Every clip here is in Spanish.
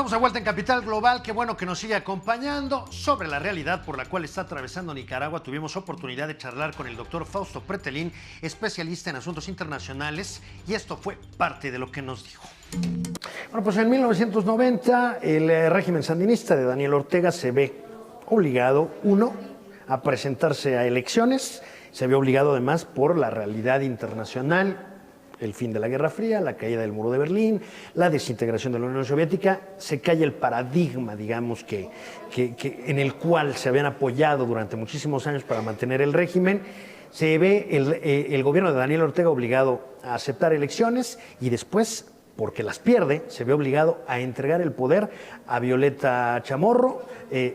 Estamos a vuelta en Capital Global, qué bueno que nos sigue acompañando. Sobre la realidad por la cual está atravesando Nicaragua, tuvimos oportunidad de charlar con el doctor Fausto Pretelín, especialista en asuntos internacionales, y esto fue parte de lo que nos dijo. Bueno, pues en 1990 el régimen sandinista de Daniel Ortega se ve obligado, uno, a presentarse a elecciones, se ve obligado además por la realidad internacional, el fin de la Guerra Fría, la caída del muro de Berlín, la desintegración de la Unión Soviética, se cae el paradigma, digamos, en el cual se habían apoyado durante muchísimos años para mantener el régimen. Se ve el gobierno de Daniel Ortega obligado a aceptar elecciones y después, porque las pierde, se ve obligado a entregar el poder a Violeta Chamorro,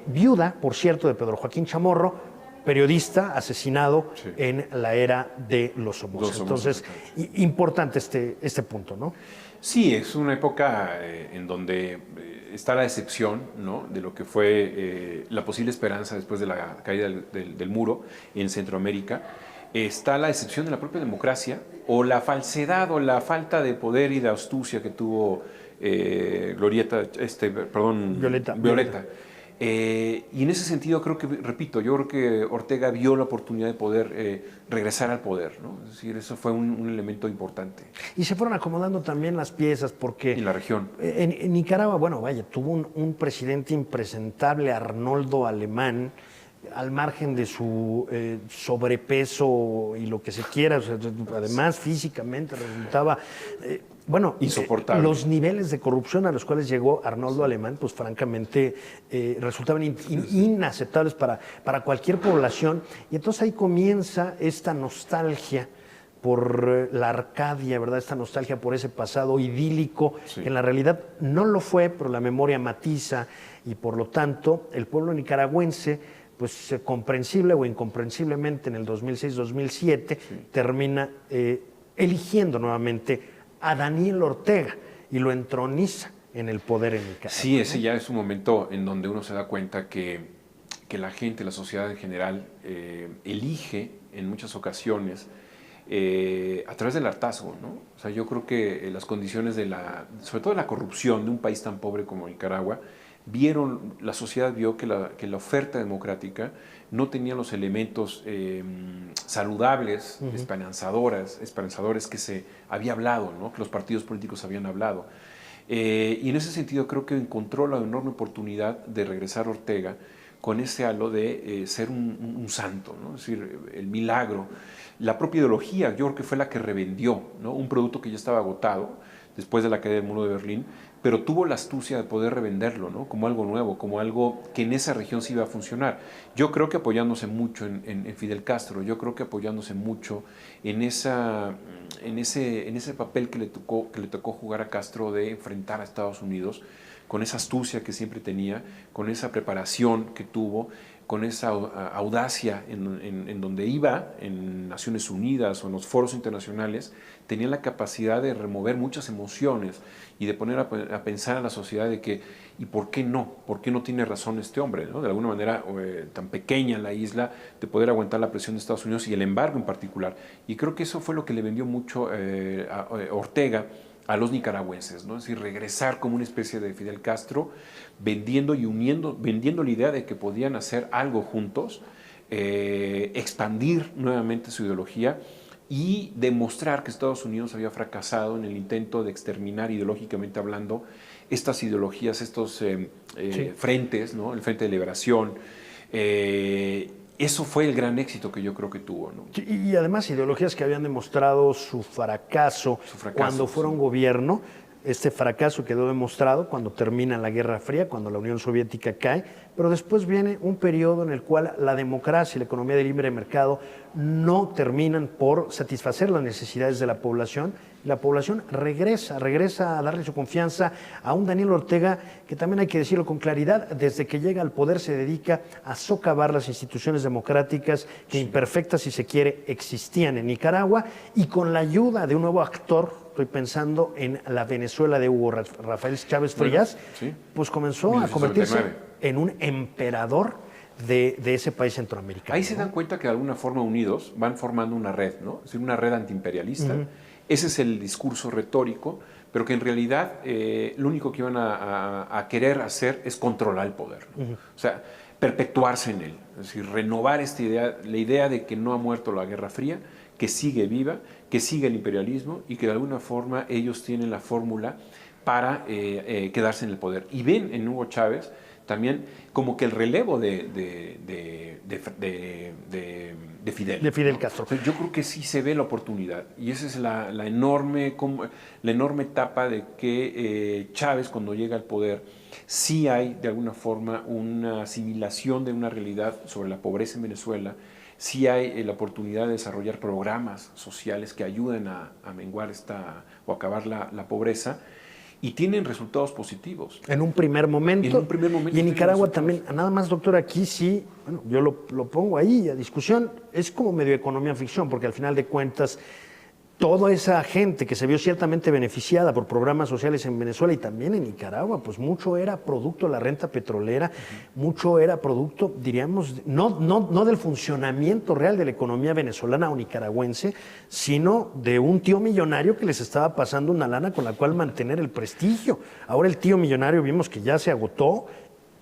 viuda, por cierto, de Pedro Joaquín Chamorro, periodista asesinado en la era de los Somoza. Entonces, importante este punto, ¿no? Sí, es una época en donde está la decepción, ¿no?, de lo que fue la posible esperanza después de la caída del muro en Centroamérica. Está la decepción de la propia democracia, o la falsedad o la falta de poder y de astucia que tuvo Violeta. Y en ese sentido creo que, repito, yo creo que Ortega vio la oportunidad de poder regresar al poder, ¿no? Es decir, eso fue un elemento importante. Y se fueron acomodando también las piezas porque... Y la región. En Nicaragua, bueno, vaya, tuvo un presidente impresentable, Arnoldo Alemán, al margen de su sobrepeso y lo que se quiera, o sea, además físicamente resultaba... insoportable. Los niveles de corrupción a los cuales llegó Arnoldo Alemán, pues francamente resultaban inaceptables para cualquier población. Y entonces ahí comienza esta nostalgia por la Arcadia, ¿verdad? Esta nostalgia por ese pasado idílico, que en la realidad no lo fue, pero la memoria matiza, y por lo tanto el pueblo nicaragüense, pues comprensible o incomprensiblemente en el 2006-2007, termina eligiendo nuevamente a Daniel Ortega y lo entroniza en el poder en Nicaragua. Sí, ese ya es un momento en donde uno se da cuenta que la gente, la sociedad en general, elige en muchas ocasiones a través del hartazgo, ¿no? O sea, yo creo que las condiciones sobre todo de la corrupción de un país tan pobre como Nicaragua, la sociedad vio que la oferta democrática no tenía los elementos saludables, esperanzadores que se había hablado, ¿no?, que los partidos políticos habían hablado. Y en ese sentido creo que encontró la enorme oportunidad de regresar a Ortega con ese halo de ser un santo, ¿no? Es decir, el milagro. La propia ideología, yo creo que fue la que revendió, ¿no?, un producto que ya estaba agotado después de la caída del muro de Berlín, pero tuvo la astucia de poder revenderlo, ¿no?, como algo nuevo, como algo que en esa región sí iba a funcionar. Yo creo que apoyándose mucho en Fidel Castro, yo creo que apoyándose mucho en ese papel que le tocó jugar a Castro de enfrentar a Estados Unidos, con esa astucia que siempre tenía, con esa preparación que tuvo, con esa audacia en donde iba, en Naciones Unidas o en los foros internacionales, tenía la capacidad de remover muchas emociones y de poner a pensar a la sociedad de que, ¿y por qué no? ¿Por qué no tiene razón este hombre, ¿no? De alguna manera tan pequeña la isla, de poder aguantar la presión de Estados Unidos y el embargo en particular. Y creo que eso fue lo que le vendió mucho a Ortega a los nicaragüenses, ¿no? Es decir, regresar como una especie de Fidel Castro, vendiendo la idea de que podían hacer algo juntos, expandir nuevamente su ideología y demostrar que Estados Unidos había fracasado en el intento de exterminar ideológicamente hablando estas ideologías, estos frentes, ¿no?, el Frente de Liberación. Eso fue el gran éxito que yo creo que tuvo, ¿no? Y además ideologías que habían demostrado su fracaso cuando fueron gobierno. Este fracaso quedó demostrado cuando termina la Guerra Fría, cuando la Unión Soviética cae, pero después viene un periodo en el cual la democracia y la economía de libre mercado no terminan por satisfacer las necesidades de la población. La población regresa a darle su confianza a un Daniel Ortega que, también hay que decirlo con claridad, desde que llega al poder se dedica a socavar las instituciones democráticas que, imperfectas si se quiere, existían en Nicaragua, y con la ayuda de un nuevo actor, estoy pensando en la Venezuela de Hugo Rafael Chávez Frías, pues comenzó a convertirse en un emperador de ese país centroamericano. Ahí se dan cuenta que de alguna forma unidos van formando una red, ¿no? Es decir, una red antiimperialista Ese es el discurso retórico, pero que en realidad lo único que iban a querer hacer es controlar el poder, ¿no? O sea, perpetuarse en él, es decir, renovar esta idea, la idea de que no ha muerto la Guerra Fría, que sigue viva, que sigue el imperialismo y que de alguna forma ellos tienen la fórmula para quedarse en el poder. Y ven en Hugo Chávez también como que el relevo de Fidel. De Fidel ¿no? Castro. Entonces, yo creo que sí se ve la oportunidad y esa es la enorme etapa de que Chávez, cuando llega al poder, sí hay de alguna forma una asimilación de una realidad sobre la pobreza en Venezuela, sí hay la oportunidad de desarrollar programas sociales que ayuden a menguar o acabar la pobreza. Y tienen resultados positivos. En un primer momento. En un primer momento. Y en Nicaragua también, nada más, doctor, aquí sí, bueno, yo lo pongo ahí a discusión, es como medio economía ficción, porque al final de cuentas, toda esa gente que se vio ciertamente beneficiada por programas sociales en Venezuela y también en Nicaragua, pues mucho era producto de la renta petrolera, mucho era producto, diríamos, no del funcionamiento real de la economía venezolana o nicaragüense, sino de un tío millonario que les estaba pasando una lana con la cual mantener el prestigio. Ahora el tío millonario vimos que ya se agotó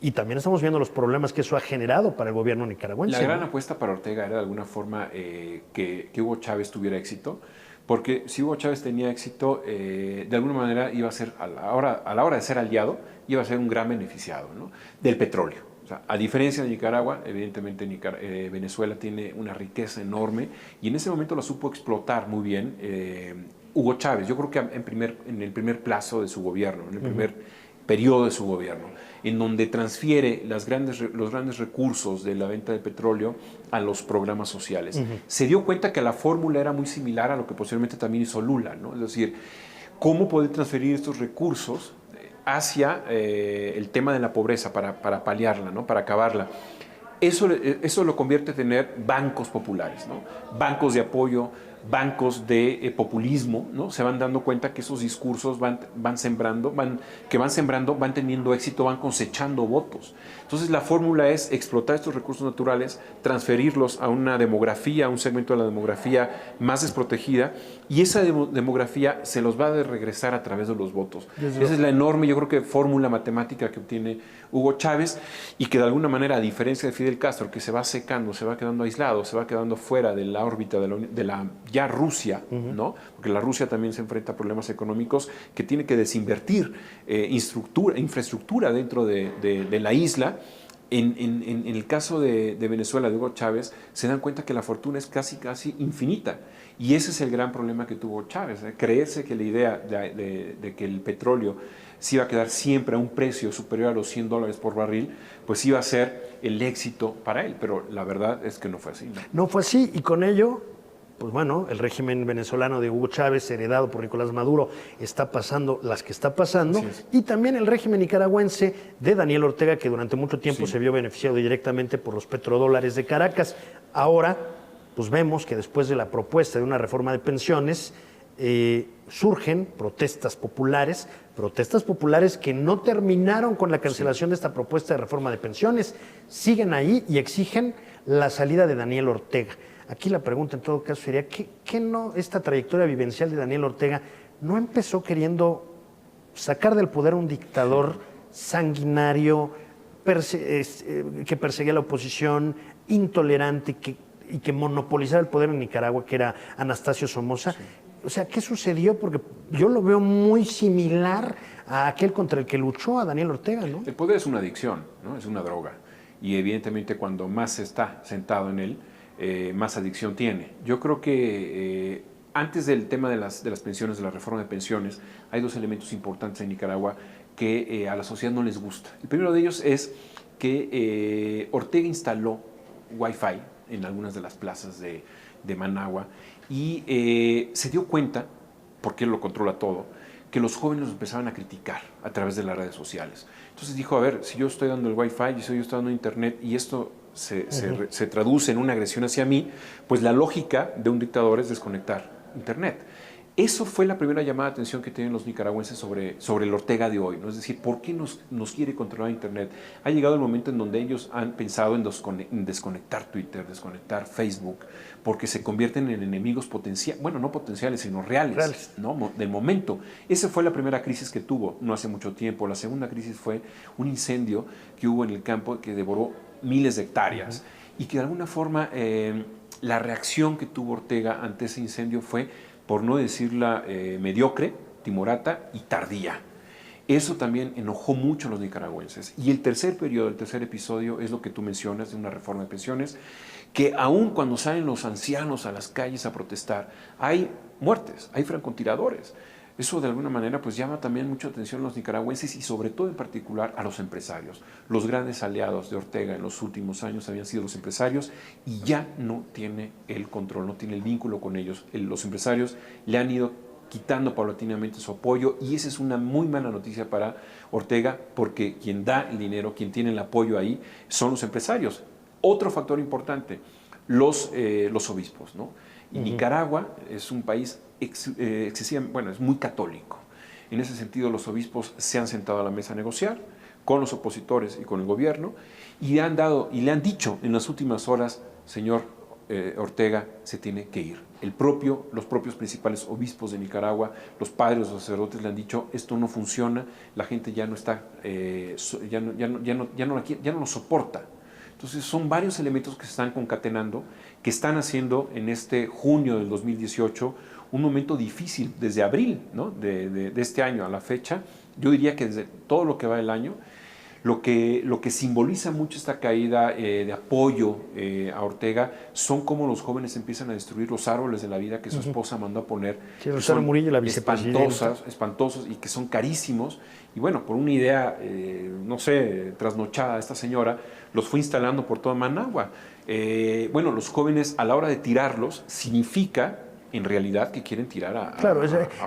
y también estamos viendo los problemas que eso ha generado para el gobierno nicaragüense. La gran apuesta para Ortega era de alguna forma que Hugo Chávez tuviera éxito. Porque si Hugo Chávez tenía éxito, de alguna manera iba a ser, a la hora de ser aliado, iba a ser un gran beneficiado, ¿no? Del petróleo. O sea, a diferencia de Nicaragua, evidentemente Venezuela tiene una riqueza enorme y en ese momento la supo explotar muy bien Hugo Chávez. Yo creo que en el primer plazo de su gobierno, en el primer periodo de su gobierno, en donde transfiere los grandes recursos de la venta de petróleo a los programas sociales. Se dio cuenta que la fórmula era muy similar a lo que posteriormente también hizo Lula, ¿no? Es decir, cómo poder transferir estos recursos hacia el tema de la pobreza para paliarla, ¿no? Para acabarla. Eso lo convierte en tener bancos populares, ¿no? Bancos de apoyo, bancos de populismo, ¿no? Se van dando cuenta que esos discursos van sembrando, van teniendo éxito, van cosechando votos. Entonces la fórmula es explotar estos recursos naturales, transferirlos a una demografía, a un segmento de la demografía más desprotegida, y esa demografía se los va a regresar a través de los votos. Esa es la enorme, yo creo que fórmula matemática que obtiene Hugo Chávez y que de alguna manera, a diferencia de Fidel Castro, que se va secando, se va quedando aislado, se va quedando fuera de la órbita de la ya Rusia, ¿no? Porque la Rusia también se enfrenta a problemas económicos que tiene que desinvertir infraestructura dentro de la isla. En el caso de Venezuela, de Hugo Chávez, se dan cuenta que la fortuna es casi infinita. Y ese es el gran problema que tuvo Chávez, creerse que la idea de que el petróleo se iba a quedar siempre a un precio superior a los $100 por barril, pues iba a ser el éxito para él. Pero la verdad es que no fue así, ¿no? No fue así, y con ello, pues bueno, el régimen venezolano de Hugo Chávez, heredado por Nicolás Maduro, está pasando las que está pasando, y también el régimen nicaragüense de Daniel Ortega, que durante mucho tiempo se vio beneficiado directamente por los petrodólares de Caracas. Ahora, pues vemos que después de la propuesta de una reforma de pensiones, surgen protestas populares que no terminaron con la cancelación de esta propuesta de reforma de pensiones, siguen ahí y exigen la salida de Daniel Ortega. Aquí la pregunta en todo caso sería, ¿qué no esta trayectoria vivencial de Daniel Ortega no empezó queriendo sacar del poder a un dictador sanguinario, que perseguía a la oposición, intolerante y que monopolizaba el poder en Nicaragua, que era Anastasio Somoza? Sí. O sea, ¿qué sucedió? Porque yo lo veo muy similar a aquel contra el que luchó a Daniel Ortega, ¿no? El poder es una adicción, ¿no? Es una droga. Y evidentemente cuando más se está sentado en él, más adicción tiene. Yo creo que antes del tema de las pensiones, de la reforma de pensiones, hay dos elementos importantes en Nicaragua que a la sociedad no les gusta. El primero de ellos es que Ortega instaló Wi-Fi en algunas de las plazas de Managua y se dio cuenta, porque él lo controla todo, que los jóvenes los empezaban a criticar a través de las redes sociales. Entonces dijo, a ver, si yo estoy dando el Wi-Fi, yo estoy dando internet y esto se traduce en una agresión hacia mí, pues la lógica de un dictador es desconectar internet. Eso fue la primera llamada de atención que tienen los nicaragüenses sobre el Ortega de hoy, ¿no? Es decir, ¿por qué nos quiere controlar Internet? Ha llegado el momento en donde ellos han pensado en desconectar Twitter, desconectar Facebook, porque se convierten en enemigos potenciales, bueno, no potenciales, sino reales. ¿No? Del momento. Esa fue la primera crisis que tuvo no hace mucho tiempo. La segunda crisis fue un incendio que hubo en el campo que devoró miles de hectáreas y que de alguna forma la reacción que tuvo Ortega ante ese incendio fue, por no decirla mediocre, timorata y tardía. Eso también enojó mucho a los nicaragüenses. Y el tercer periodo, el tercer episodio, es lo que tú mencionas de una reforma de pensiones, que aun cuando salen los ancianos a las calles a protestar, hay muertes, hay francotiradores. Eso de alguna manera pues llama también mucha atención a los nicaragüenses y sobre todo en particular a los empresarios. Los grandes aliados de Ortega en los últimos años habían sido los empresarios y ya no tiene el control, no tiene el vínculo con ellos. Los empresarios le han ido quitando paulatinamente su apoyo y esa es una muy mala noticia para Ortega porque quien da el dinero, quien tiene el apoyo ahí son los empresarios. Otro factor importante, los obispos, ¿no? Y Nicaragua es un país excesivamente, bueno, es muy católico. En ese sentido, los obispos se han sentado a la mesa a negociar con los opositores y con el gobierno y le han dicho en las últimas horas, señor Ortega se tiene que ir. Los propios principales obispos de Nicaragua, los padres, los sacerdotes le han dicho, esto no funciona, la gente ya no está, ya no lo soporta. Entonces son varios elementos que se están concatenando, que están haciendo en este junio del 2018 un momento difícil desde abril, ¿no? de este año a la fecha. Yo diría que desde todo lo que va del año, lo que simboliza mucho esta caída de apoyo a Ortega son cómo los jóvenes empiezan a destruir los árboles de la vida que su esposa mandó a poner. Sí, Rosario Murillo, la vicepresidenta. Espantosos y que son carísimos. Y bueno, por una idea, no sé, trasnochada de esta señora, los fue instalando por toda Managua. Bueno, los jóvenes a la hora de tirarlos significa en realidad que quieren tirar a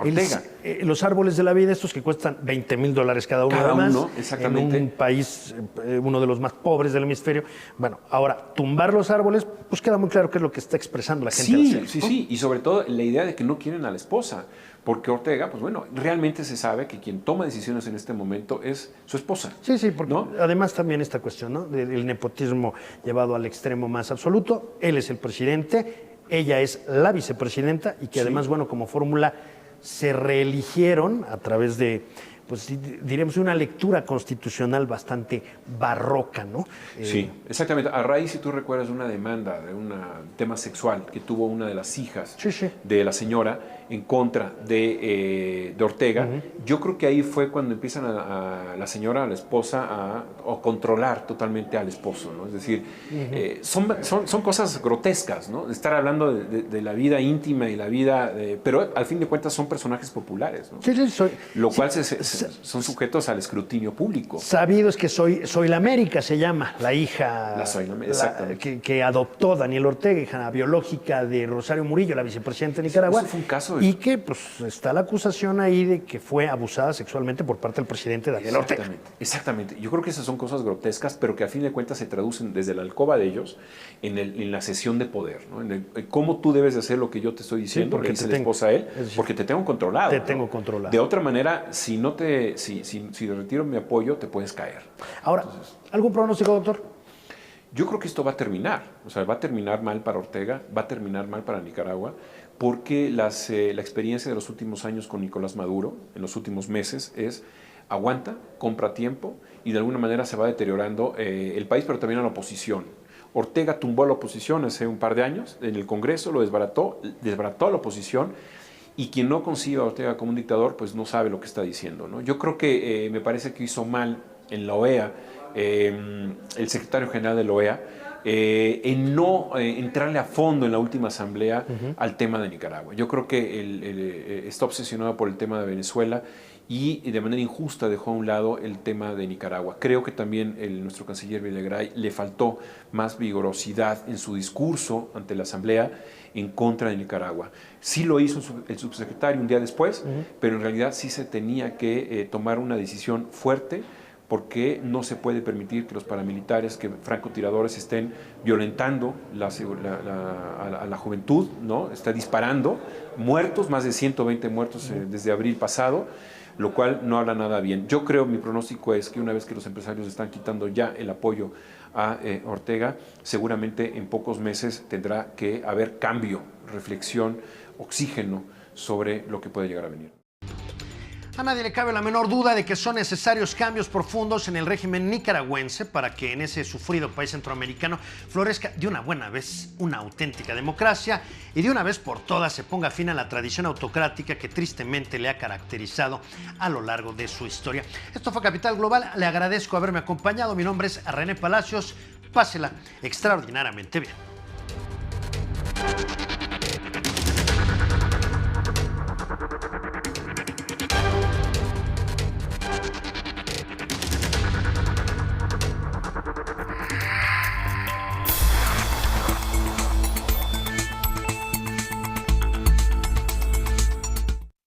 Ortega. Los árboles de la vida, estos que cuestan $20,000 cada uno, además, exactamente. En un país, uno de los más pobres del hemisferio. Bueno, ahora, tumbar los árboles, pues queda muy claro qué es lo que está expresando la gente. Sí, y sobre todo la idea de que no quieren a la esposa, porque Ortega, pues bueno, realmente se sabe que quien toma decisiones en este momento es su esposa. Sí, porque ¿no? Además también esta cuestión, ¿no? Del nepotismo llevado al extremo más absoluto. Él es el presidente, ella es la vicepresidenta y que además, bueno, como fórmula se reeligieron a través de, pues diremos, una lectura constitucional bastante barroca, ¿no? Sí, exactamente. A raíz, si tú recuerdas, de una demanda, de un tema sexual que tuvo una de las hijas de la señora en contra de Ortega, yo creo que ahí fue cuando empiezan a la señora, a la esposa, a controlar totalmente al esposo, ¿no? Es decir, son cosas grotescas, ¿no? Estar hablando de la vida íntima y la vida, pero al fin de cuentas son personajes populares, ¿no? Lo cual son sujetos al escrutinio público. Sabido es que Soy la América se llama, la hija que adoptó Daniel Ortega, hija biológica de Rosario Murillo, la vicepresidenta de Nicaragua. Eso fue un caso y que pues está la acusación ahí de que fue abusada sexualmente por parte del presidente Daniel Ortega. Exactamente. Yo creo que esas son cosas grotescas, pero que a fin de cuentas se traducen desde la alcoba de ellos en la cesión de poder, ¿no? En cómo tú debes de hacer lo que yo te estoy diciendo, porque dice la esposa a él, porque te tengo controlado. Te tengo controlado. De otra manera, si retiro mi apoyo, te puedes caer. Ahora, ¿algún pronóstico, doctor? Yo creo que esto va a terminar. O sea, va a terminar mal para Ortega, va a terminar mal para Nicaragua, porque la experiencia de los últimos años con Nicolás Maduro, en los últimos meses, es aguanta, compra tiempo y de alguna manera se va deteriorando el país, pero también a la oposición. Ortega tumbó a la oposición hace un par de años en el Congreso, lo desbarató a la oposición, y quien no conciba a Ortega como un dictador, pues no sabe lo que está diciendo, ¿no? Yo creo que me parece que hizo mal en la OEA, el secretario general de la OEA, en no entrarle a fondo en la última asamblea al tema de Nicaragua. Yo creo que está obsesionado por el tema de Venezuela y de manera injusta dejó a un lado el tema de Nicaragua. Creo que también nuestro canciller Videgaray le faltó más vigorosidad en su discurso ante la asamblea en contra de Nicaragua. Sí lo hizo el subsecretario un día después, pero en realidad sí se tenía que tomar una decisión fuerte porque no se puede permitir que los paramilitares, que francotiradores estén violentando a la juventud, ¿no? Está disparando, muertos, más de 120 muertos desde abril pasado, lo cual no habla nada bien. Yo creo, mi pronóstico es que una vez que los empresarios están quitando ya el apoyo a Ortega, seguramente en pocos meses tendrá que haber cambio, reflexión, oxígeno sobre lo que puede llegar a venir. A nadie le cabe la menor duda de que son necesarios cambios profundos en el régimen nicaragüense para que en ese sufrido país centroamericano florezca de una buena vez una auténtica democracia y de una vez por todas se ponga fin a la tradición autocrática que tristemente le ha caracterizado a lo largo de su historia. Esto fue Capital Global, le agradezco haberme acompañado, mi nombre es René Palacios, pásela extraordinariamente bien.